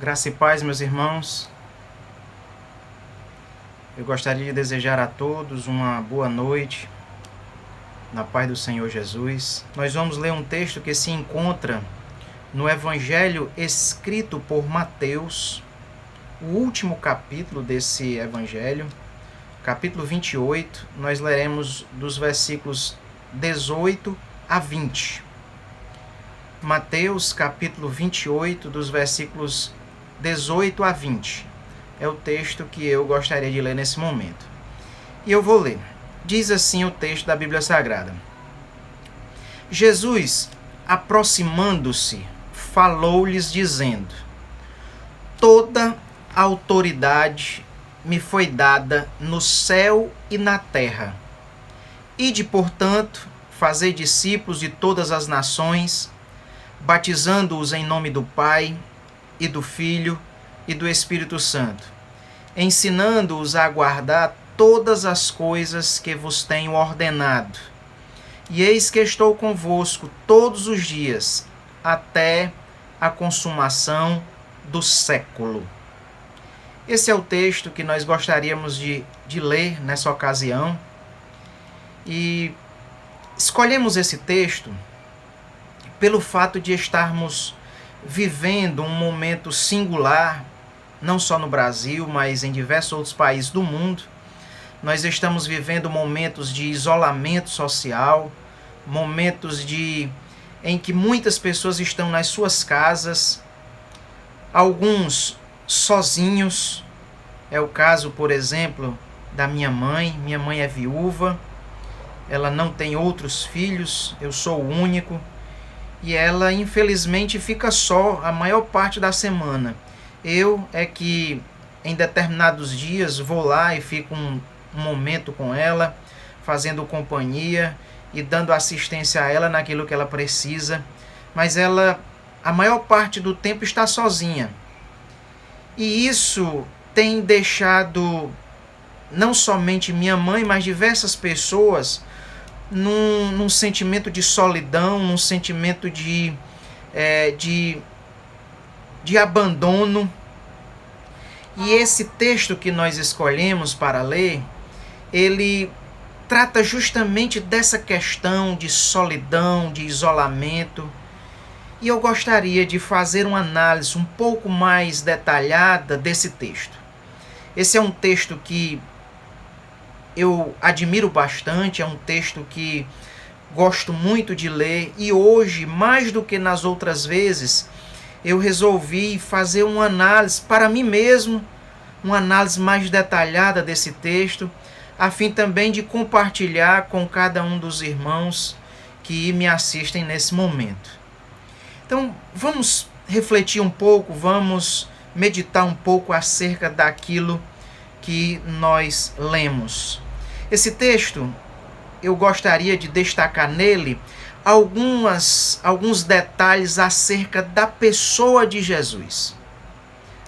Graça e paz, meus irmãos. Eu gostaria de desejar a todos uma boa noite, na paz do Senhor Jesus. Nós vamos ler um texto que se encontra no Evangelho escrito por Mateus, o último capítulo desse Evangelho, capítulo 28. Nós leremos dos versículos 18 a 20. Mateus, capítulo 28, dos versículos 18 a 20. É o texto que eu gostaria de ler nesse momento. E eu vou ler. Diz assim o texto da Bíblia Sagrada. Jesus, aproximando-se, falou-lhes dizendo: Toda autoridade me foi dada no céu e na terra. Ide, portanto, fazei discípulos de todas as nações, batizando-os em nome do Pai, e do Filho, e do Espírito Santo, ensinando-os a guardar todas as coisas que vos tenho ordenado. E eis que estou convosco todos os dias, até a consumação do século. Esse é o texto que nós gostaríamos de ler nessa ocasião. E escolhemos esse texto pelo fato de estarmos vivendo um momento singular, não só no Brasil, mas em diversos outros países do mundo. Nós estamos vivendo momentos de isolamento social, momentos em que muitas pessoas estão nas suas casas, alguns sozinhos. É o caso, por exemplo, da minha mãe. Minha mãe é viúva, ela não tem outros filhos, eu sou o único. E ela, infelizmente, fica só a maior parte da semana. Eu é que, em determinados dias, vou lá e fico um momento com ela, fazendo companhia e dando assistência a ela naquilo que ela precisa. Mas ela, a maior parte do tempo, está sozinha. E isso tem deixado não somente minha mãe, mas diversas pessoas num sentimento de solidão, num sentimento de abandono. E esse texto que nós escolhemos para ler, ele trata justamente dessa questão de solidão, de isolamento. E eu gostaria de fazer uma análise um pouco mais detalhada desse texto. Esse é um texto que eu admiro bastante, é um texto que gosto muito de ler, e hoje, mais do que nas outras vezes, eu resolvi fazer uma análise para mim mesmo, uma análise mais detalhada desse texto, a fim também de compartilhar com cada um dos irmãos que me assistem nesse momento. Então, vamos refletir um pouco, vamos meditar um pouco acerca daquilo que nós lemos. Esse texto, eu gostaria de destacar nele alguns detalhes acerca da pessoa de Jesus,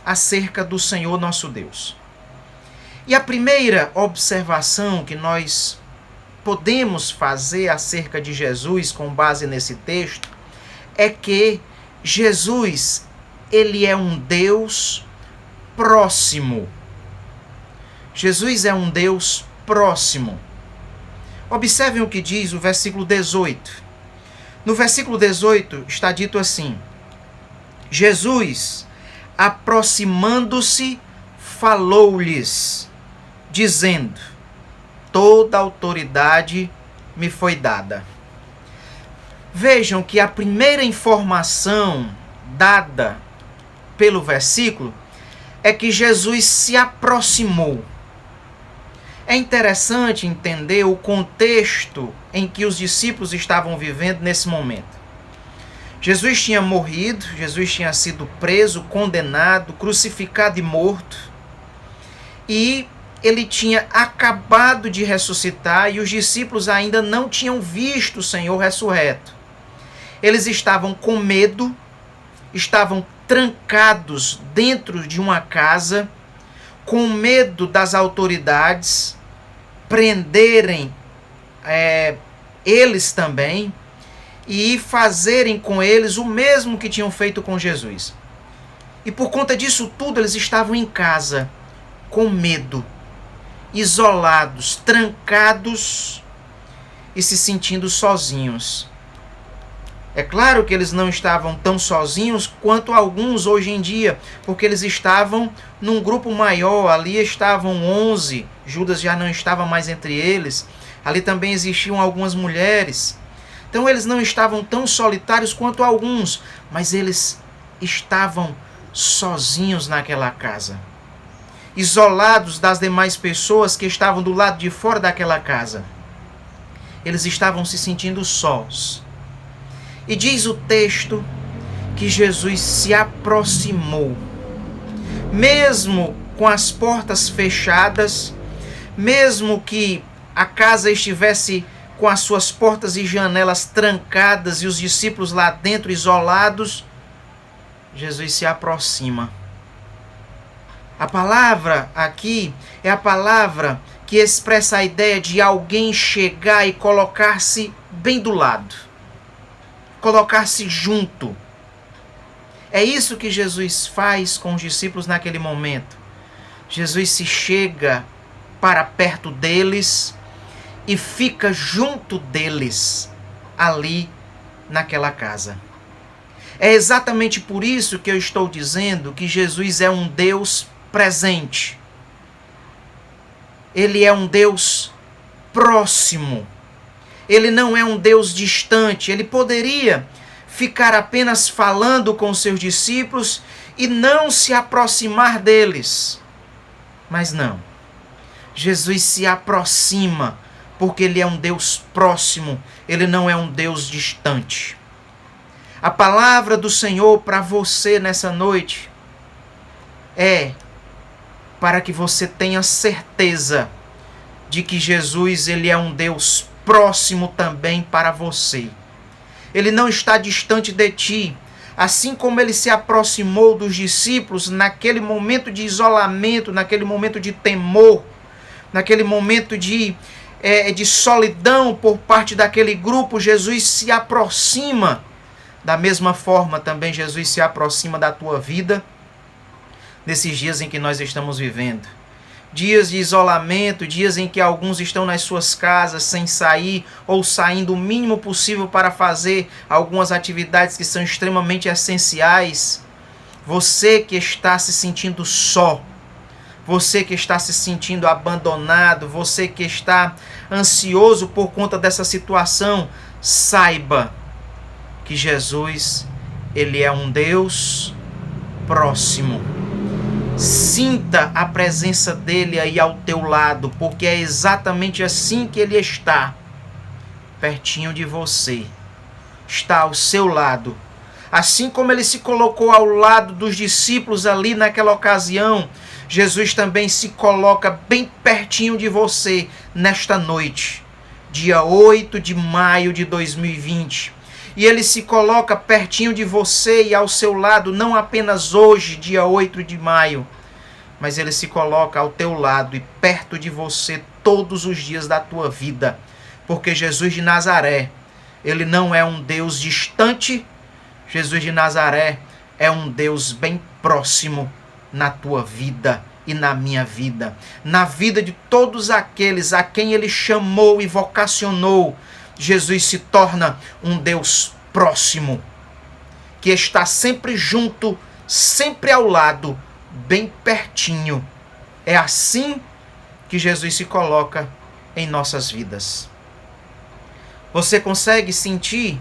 acerca do Senhor nosso Deus. E a primeira observação que nós podemos fazer acerca de Jesus com base nesse texto é que Jesus, ele é um Deus próximo. Jesus é um Deus próximo. Observem o que diz o versículo 18. No versículo 18 está dito assim: Jesus, aproximando-se, falou-lhes, dizendo: Toda autoridade me foi dada. Vejam que a primeira informação dada pelo versículo é que Jesus se aproximou. É interessante entender o contexto em que os discípulos estavam vivendo nesse momento. Jesus tinha morrido, Jesus tinha sido preso, condenado, crucificado e morto. E ele tinha acabado de ressuscitar e os discípulos ainda não tinham visto o Senhor ressurreto. Eles estavam com medo, estavam trancados dentro de uma casa, com medo das autoridades prenderem eles também e fazerem com eles o mesmo que tinham feito com Jesus. E por conta disso tudo, eles estavam em casa, com medo, isolados, trancados e se sentindo sozinhos. É claro que eles não estavam tão sozinhos quanto alguns hoje em dia, porque eles estavam num grupo maior, ali estavam 11, Judas já não estava mais entre eles, ali também existiam algumas mulheres. Então eles não estavam tão solitários quanto alguns, mas eles estavam sozinhos naquela casa, isolados das demais pessoas que estavam do lado de fora daquela casa. Eles estavam se sentindo sós. E diz o texto que Jesus se aproximou, mesmo com as portas fechadas, mesmo que a casa estivesse com as suas portas e janelas trancadas e os discípulos lá dentro isolados, Jesus se aproxima. A palavra aqui é a palavra que expressa a ideia de alguém chegar e colocar-se bem do lado, colocar-se junto. É isso que Jesus faz com os discípulos naquele momento. Jesus se chega para perto deles e fica junto deles, ali naquela casa. É exatamente por isso que eu estou dizendo que Jesus é um Deus presente. Ele é um Deus próximo. Ele não é um Deus distante. Ele poderia ficar apenas falando com seus discípulos e não se aproximar deles. Mas não. Jesus se aproxima porque ele é um Deus próximo. Ele não é um Deus distante. A palavra do Senhor para você nessa noite é para que você tenha certeza de que Jesus ele é um Deus próximo também para você. Ele não está distante de ti, assim como ele se aproximou dos discípulos naquele momento de isolamento, naquele momento de temor, naquele momento de solidão por parte daquele grupo. Jesus se aproxima. Da mesma forma também Jesus se aproxima da tua vida nesses dias em que nós estamos vivendo. Dias de isolamento, dias em que alguns estão nas suas casas sem sair ou saindo o mínimo possível para fazer algumas atividades que são extremamente essenciais. Você que está se sentindo só, você que está se sentindo abandonado, você que está ansioso por conta dessa situação, saiba que Jesus, ele é um Deus próximo. Sinta a presença dele aí ao teu lado, porque é exatamente assim que ele está, pertinho de você, está ao seu lado. Assim como ele se colocou ao lado dos discípulos ali naquela ocasião, Jesus também se coloca bem pertinho de você nesta noite, dia 8 de maio de 2020. E ele se coloca pertinho de você e ao seu lado, não apenas hoje, dia 8 de maio, mas ele se coloca ao teu lado e perto de você todos os dias da tua vida. Porque Jesus de Nazaré, ele não é um Deus distante, Jesus de Nazaré é um Deus bem próximo na tua vida e na minha vida, na vida de todos aqueles a quem ele chamou e vocacionou. Jesus se torna um Deus próximo, que está sempre junto, sempre ao lado, bem pertinho. É assim que Jesus se coloca em nossas vidas. Você consegue sentir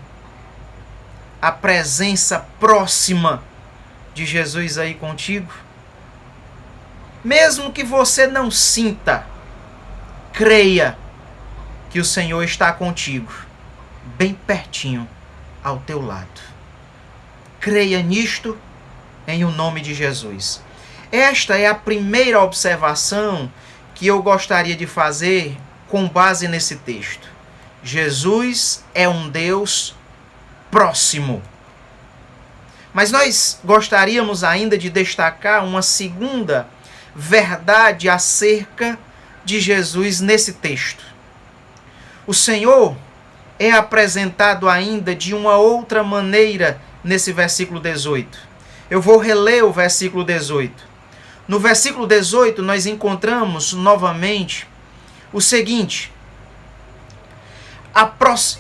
a presença próxima de Jesus aí contigo? Mesmo que você não sinta, creia que o Senhor está contigo, bem pertinho, ao teu lado. Creia nisto, em o nome de Jesus. Esta é a primeira observação que eu gostaria de fazer com base nesse texto. Jesus é um Deus próximo. Mas nós gostaríamos ainda de destacar uma segunda verdade acerca de Jesus nesse texto. O Senhor é apresentado ainda de uma outra maneira nesse versículo 18. Eu vou reler o versículo 18. No versículo 18, nós encontramos novamente o seguinte: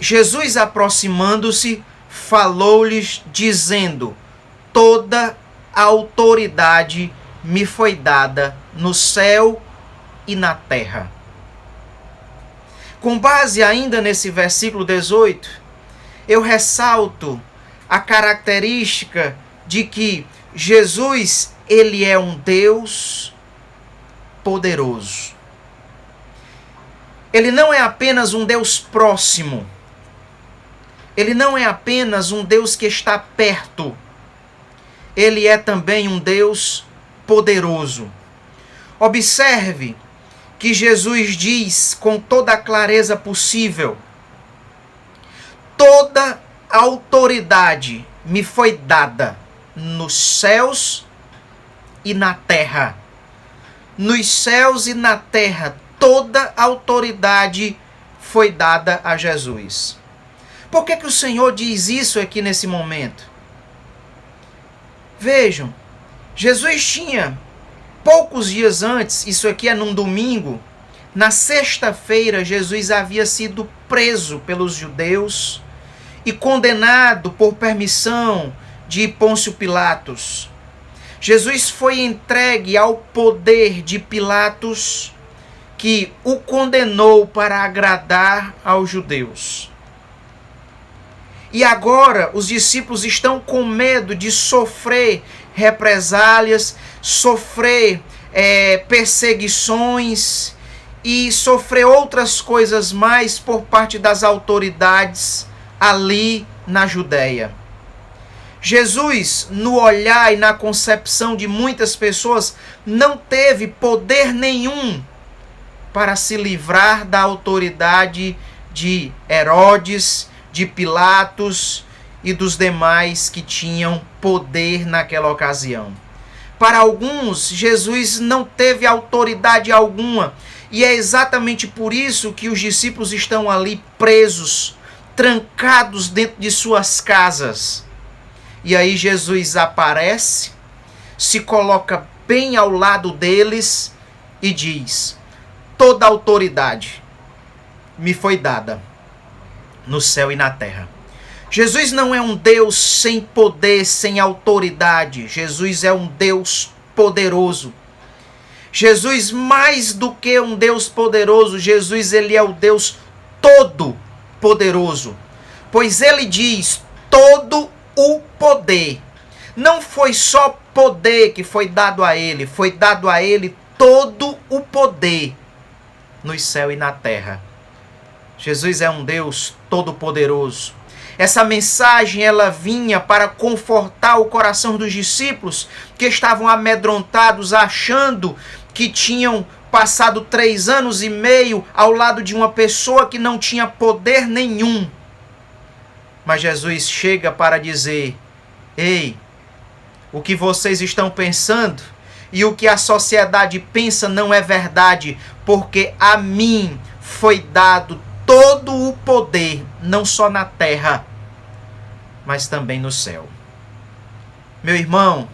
Jesus, aproximando-se, falou-lhes, dizendo: toda a autoridade me foi dada no céu e na terra. Com base ainda nesse versículo 18, eu ressalto a característica de que Jesus, ele é um Deus poderoso. Ele não é apenas um Deus próximo. Ele não é apenas um Deus que está perto. Ele é também um Deus poderoso. Observe que Jesus diz com toda a clareza possível: toda a autoridade me foi dada nos céus e na terra. Nos céus e na terra, toda a autoridade foi dada a Jesus. Por que o Senhor diz isso aqui nesse momento? Vejam, Jesus tinha poucos dias antes, isso aqui é num domingo, na sexta-feira, Jesus havia sido preso pelos judeus e condenado por permissão de Pôncio Pilatos. Jesus foi entregue ao poder de Pilatos, que o condenou para agradar aos judeus. E agora os discípulos estão com medo de sofrer represálias, sofrer perseguições e sofrer outras coisas mais por parte das autoridades ali na Judéia. Jesus, no olhar e na concepção de muitas pessoas, não teve poder nenhum para se livrar da autoridade de Herodes, de Pilatos e dos demais que tinham poder naquela ocasião. Para alguns, Jesus não teve autoridade alguma, e é exatamente por isso que os discípulos estão ali presos, trancados dentro de suas casas. E aí Jesus aparece, se coloca bem ao lado deles e diz: toda autoridade me foi dada no céu e na terra. Jesus não é um Deus sem poder, sem autoridade. Jesus é um Deus poderoso. Jesus, mais do que um Deus poderoso, Jesus, ele é o Deus todo-poderoso. Pois ele diz: todo o poder. Não foi só poder que foi dado a ele, foi dado a ele todo o poder no céu e na terra. Jesus é um Deus todo-poderoso. Essa mensagem, ela vinha para confortar o coração dos discípulos que estavam amedrontados, achando que tinham passado 3 anos e meio ao lado de uma pessoa que não tinha poder nenhum. Mas Jesus chega para dizer: ei, o que vocês estão pensando e o que a sociedade pensa não é verdade, porque a mim foi dado todo o poder, não só na terra, mas também no céu. Meu irmão,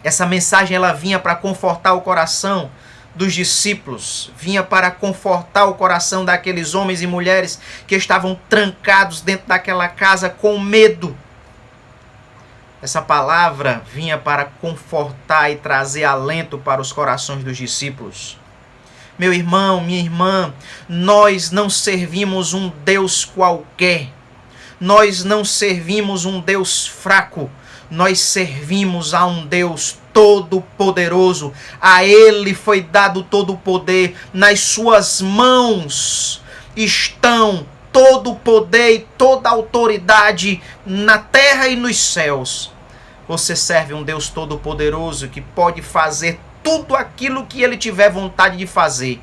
essa mensagem ela vinha para confortar o coração dos discípulos, vinha para confortar o coração daqueles homens e mulheres que estavam trancados dentro daquela casa com medo. Essa palavra vinha para confortar e trazer alento para os corações dos discípulos. Meu irmão, minha irmã, nós não servimos um Deus qualquer. Nós não servimos um Deus fraco. Nós servimos a um Deus todo-poderoso. A Ele foi dado todo o poder. Nas suas mãos estão todo o poder e toda a autoridade na terra e nos céus. Você serve um Deus todo-poderoso que pode fazer tudo aquilo que Ele tiver vontade de fazer.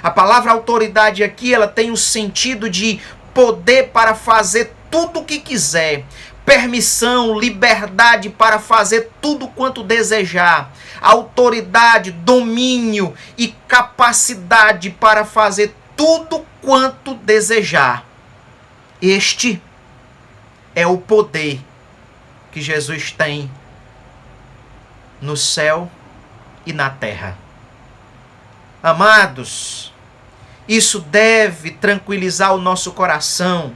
A palavra autoridade aqui, ela tem o sentido de poder para fazer tudo o que quiser. Permissão, liberdade para fazer tudo quanto desejar. Autoridade, domínio e capacidade para fazer tudo quanto desejar. Este é o poder que Jesus tem no céu e na terra. Amados, isso deve tranquilizar o nosso coração.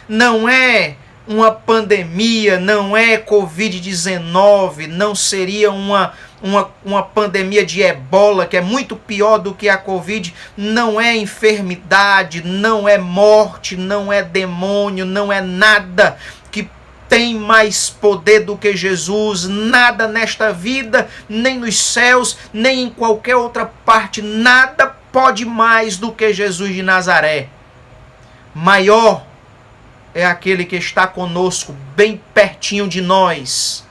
Não é uma pandemia, não é Covid-19, não seria uma pandemia de ebola, que é muito pior do que a Covid. Não é enfermidade, não é morte, não é demônio, não é nada que tem mais poder do que Jesus. Nada nesta vida, nem nos céus, nem em qualquer outra parte, nada pode mais do que Jesus de Nazaré. Maior é aquele que está conosco, bem pertinho de nós.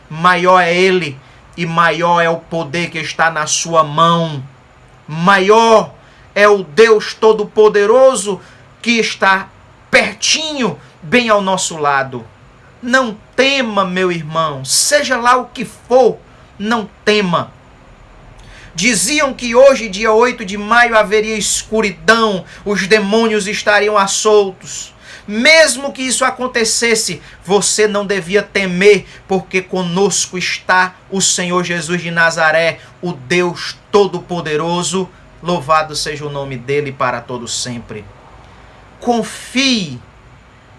Maior é Ele e maior é o poder que está na sua mão. Maior é o Deus Todo-Poderoso que está pertinho, bem ao nosso lado. Não tema, meu irmão, seja lá o que for, não tema. Diziam que hoje, dia 8 de maio, haveria escuridão, os demônios estariam à soltos. Mesmo que isso acontecesse, você não devia temer, porque conosco está o Senhor Jesus de Nazaré, o Deus Todo-Poderoso. Louvado seja o nome dele para todo sempre. Confie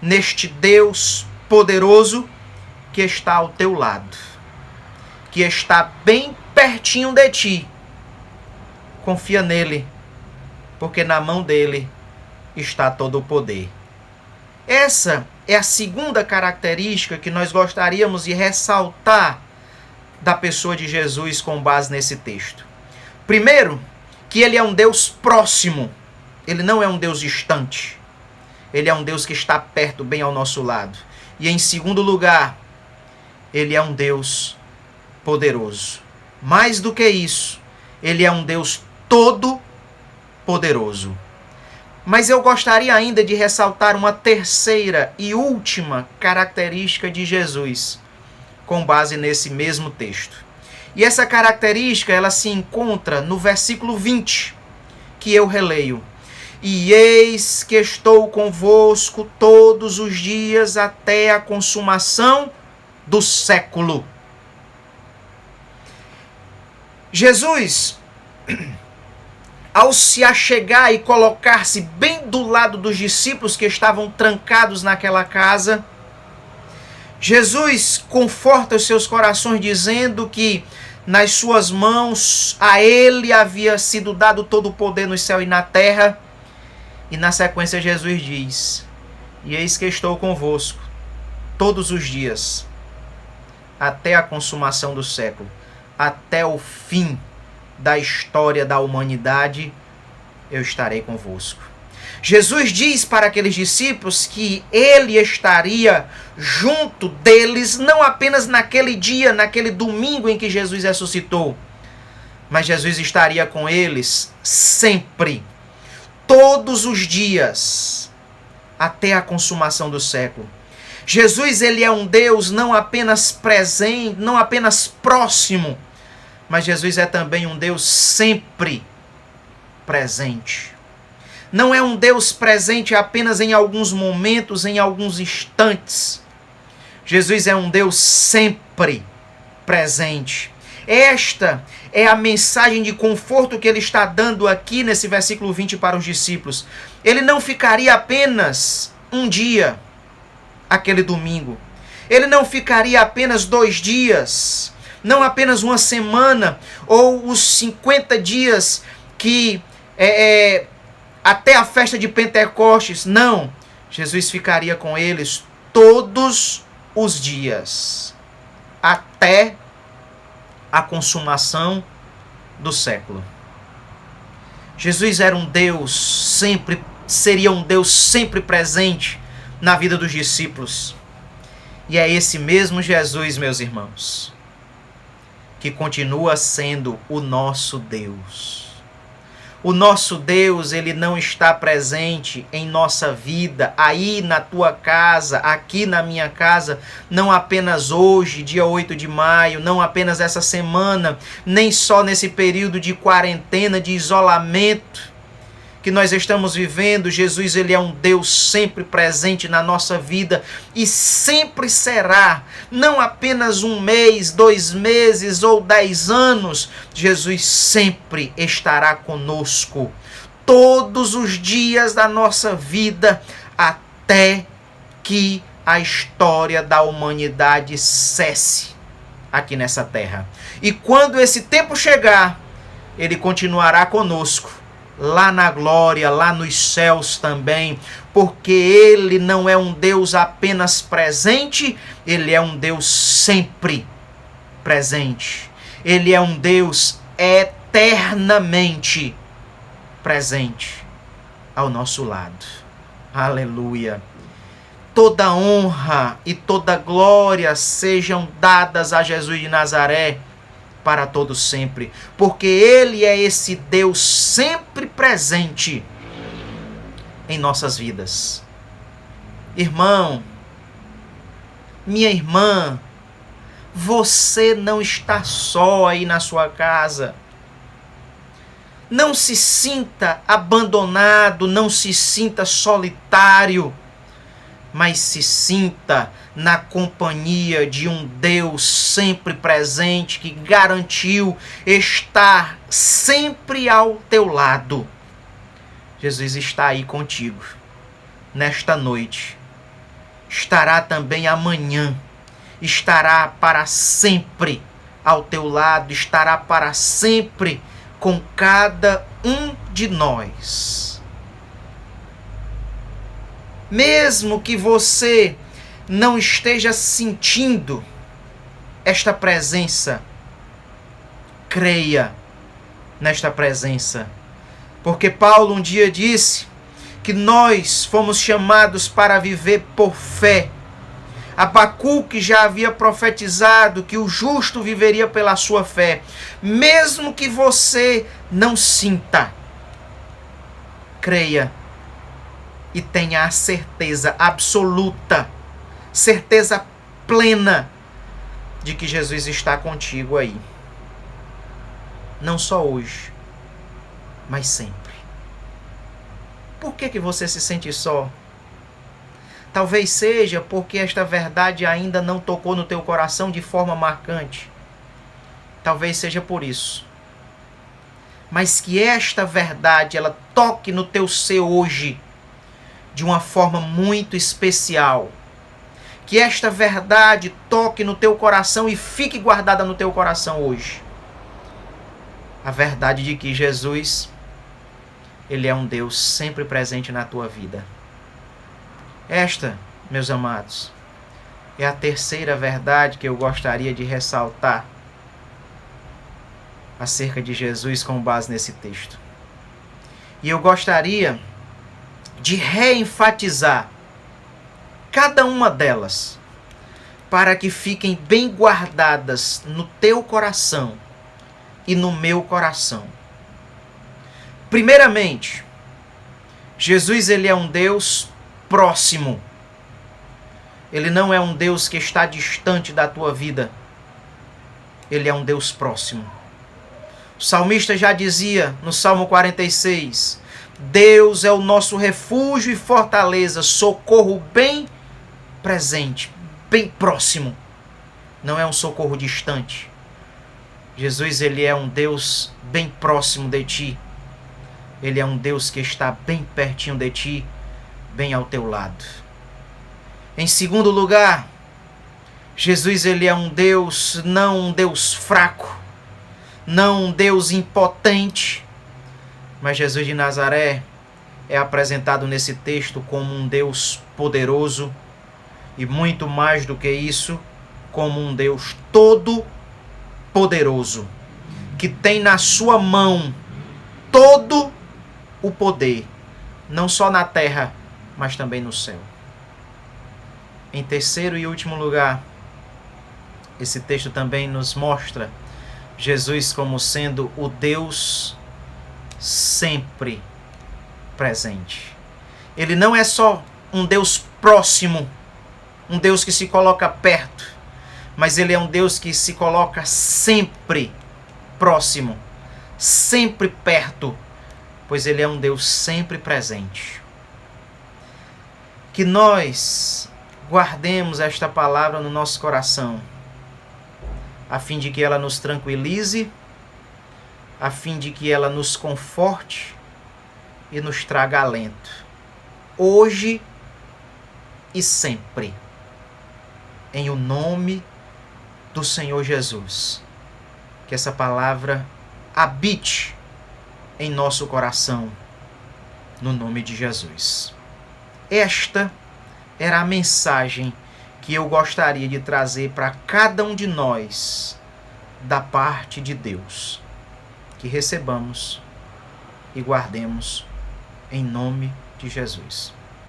neste Deus poderoso que está ao teu lado, que está bem pertinho de ti. Confia nele, porque na mão dele está todo o poder. Essa é a segunda característica que nós gostaríamos de ressaltar da pessoa de Jesus com base nesse texto. Primeiro, que ele é um Deus próximo. Ele não é um Deus distante. Ele é um Deus que está perto, bem ao nosso lado. E em segundo lugar, ele é um Deus poderoso. Mais do que isso, ele é um Deus todo-poderoso. Mas eu gostaria ainda de ressaltar uma terceira e última característica de Jesus, com base nesse mesmo texto. E essa característica, ela se encontra no versículo 20, que eu releio. E eis que estou convosco todos os dias até a consumação do século. Jesus, ao se achegar e colocar-se bem do lado dos discípulos que estavam trancados naquela casa, Jesus conforta os seus corações dizendo que nas suas mãos a ele havia sido dado todo o poder no céu e na terra. E na sequência Jesus diz: e eis que estou convosco todos os dias até a consumação do século, até o fim da história da humanidade, eu estarei convosco. Jesus diz para aqueles discípulos que ele estaria junto deles, não apenas naquele dia, naquele domingo em que Jesus ressuscitou, mas Jesus estaria com eles sempre, todos os dias, até a consumação do século. Jesus, ele é um Deus não apenas presente, não apenas próximo, mas Jesus é também um Deus sempre presente. Não é um Deus presente apenas em alguns momentos, em alguns instantes. Jesus é um Deus sempre presente. Esta é a mensagem de conforto que ele está dando aqui nesse versículo 20 para os discípulos. Ele não ficaria apenas um dia, aquele domingo. Ele não ficaria apenas 2 dias, não apenas uma semana, ou os 50 dias que até a festa de Pentecostes. Não, Jesus ficaria com eles todos os dias, até a consumação do século. Jesus era um Deus sempre, seria um Deus sempre presente na vida dos discípulos. E é esse mesmo Jesus, meus irmãos, que continua sendo o nosso Deus. O nosso Deus, ele não está presente em nossa vida, aí na tua casa, aqui na minha casa, não apenas hoje, dia 8 de maio, não apenas essa semana, nem só nesse período de quarentena, de isolamento que nós estamos vivendo, Jesus ele é um Deus sempre presente na nossa vida e sempre será, não apenas 1 mês, 2 meses ou 10 anos, Jesus sempre estará conosco, todos os dias da nossa vida, até que a história da humanidade cesse aqui nessa terra. E quando esse tempo chegar, ele continuará conosco, lá na glória, lá nos céus também, porque ele não é um Deus apenas presente, ele é um Deus sempre presente. Ele é um Deus eternamente presente ao nosso lado. Aleluia. Toda honra e toda glória sejam dadas a Jesus de Nazaré para todo sempre, porque ele é esse Deus sempre presente em nossas vidas. Irmão, minha irmã, você não está só aí na sua casa. Não se sinta abandonado, não se sinta solitário, mas se sinta na companhia de um Deus sempre presente que garantiu estar sempre ao teu lado. Jesus está aí contigo nesta noite. Estará também amanhã. Estará para sempre ao teu lado. Estará para sempre com cada um de nós. Mesmo que você não esteja sentindo esta presença, creia nesta presença. Porque Paulo um dia disse que nós fomos chamados para viver por fé. Abacuque já havia profetizado que o justo viveria pela sua fé. Mesmo que você não sinta, creia e tenha a certeza absoluta, certeza plena de que Jesus está contigo aí. Não só hoje, mas sempre. Por que você se sente só? Talvez seja porque esta verdade ainda não tocou no teu coração de forma marcante. Talvez seja por isso. Mas que esta verdade ela toque no teu ser hoje de uma forma muito especial. Que esta verdade toque no teu coração e fique guardada no teu coração hoje. A verdade de que Jesus, ele é um Deus sempre presente na tua vida. Esta, meus amados, é a terceira verdade que eu gostaria de ressaltar acerca de Jesus com base nesse texto. E eu gostaria de reenfatizar cada uma delas para que fiquem bem guardadas no teu coração e no meu coração. Primeiramente, Jesus ele é um Deus próximo. Ele não é um Deus que está distante da tua vida. Ele é um Deus próximo. O salmista já dizia no Salmo 46, Deus é o nosso refúgio e fortaleza, socorro bem presente, bem próximo. Não é um socorro distante. Jesus ele é um Deus bem próximo de ti. Ele é um Deus que está bem pertinho de ti, bem ao teu lado. Em segundo lugar, Jesus ele é um Deus, não um Deus fraco, não um Deus impotente, mas Jesus de Nazaré é apresentado nesse texto como um Deus poderoso e muito mais do que isso, como um Deus todo poderoso, que tem na sua mão todo o poder, não só na terra, mas também no céu. Em terceiro e último lugar, esse texto também nos mostra Jesus como sendo o Deus sempre presente. Ele não é só um Deus próximo, um Deus que se coloca perto, mas ele é um Deus que se coloca sempre próximo, sempre perto, pois Ele é um Deus sempre presente. Que nós guardemos esta palavra no nosso coração, a fim de que ela nos tranquilize, a fim de que ela nos conforte e nos traga alento, hoje e sempre, em o nome do Senhor Jesus. Que essa palavra habite em nosso coração, no nome de Jesus. Esta era a mensagem que eu gostaria de trazer para cada um de nós, da parte de Deus. Que recebamos e guardemos em nome de Jesus.